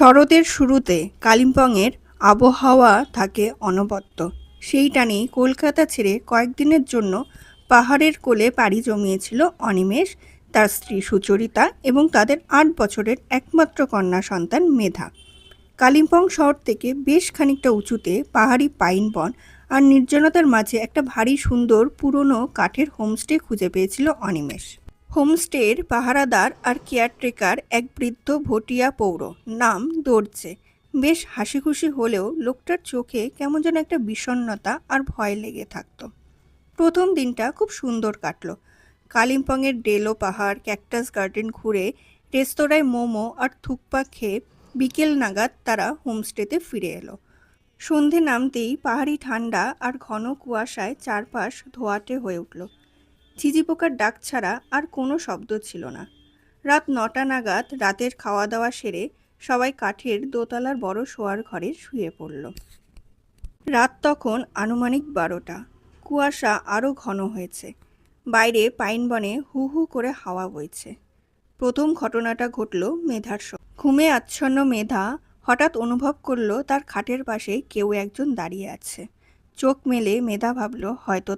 শরতের শুরুতে কালিম্পংয়ের আবহাওয়া থাকে অনবদ্য। সেই টানেই কলকাতা ছেড়ে কয়েকদিনের জন্য পাহাড়ের কোলে পাড়ি জমিয়েছিল অনিমেষ, তার স্ত্রী সুচরিতা এবং তাদের ৮ বছরের একমাত্র কন্যা সন্তান মেধা। কালিম্পং শহর থেকে বেশ খানিকটা উঁচুতে পাহাড়ি পাইন বন আর নির্জনতার মাঝে একটা ভারী সুন্দর পুরনো কাঠের হোমস্টে খুঁজে পেয়েছিল অনিমেষ। হোমস্টের পাহারাদার আর কেয়ারটেকার এক বৃদ্ধ ভটিয়া পৌর, নাম দর্জে। বেশ হাসিখুশি হলেও লোকটার চোখে কেমন যেন একটা বিষণ্ণতা আর ভয় লেগে থাকতো। প্রথম দিনটা খুব সুন্দর কাটলো। কালিম্পংয়ের ডেলো পাহাড়, ক্যাকটাস গার্ডেন ঘুরে, রেস্তোরাঁয় মোমো আর থুকপা খেয়ে বিকেল নাগাদ তারা হোমস্টেতে ফিরে এলো। সন্ধে নামতেই পাহাড়ি ঠান্ডা আর ঘন কুয়াশায় চারপাশ ধোঁয়াটে হয়ে উঠল। ঝিঝি পোকার ডাক ছাড়া আর কোনো শব্দ ছিল না। রাত ৯টা নাগাদ রাতের খাওয়া দাওয়া সেরে সবাই কাঠের দোতলার বড় শোয়ার ঘরে শুয়ে পড়ল। রাত তখন আনুমানিক ১২টা। কুয়াশা আরও ঘন হয়েছে। বাইরে পাইন বনে হু হু করে হাওয়া বইছে। প্রথম ঘটনাটা ঘটল মেধার সঙ্গে। ঘুমে আচ্ছন্ন মেধা হঠাৎ অনুভব করলো তার খাটের পাশে কেউ একজন দাঁড়িয়ে আছে। চোখ মেলে মেধা ভাবল হয়তো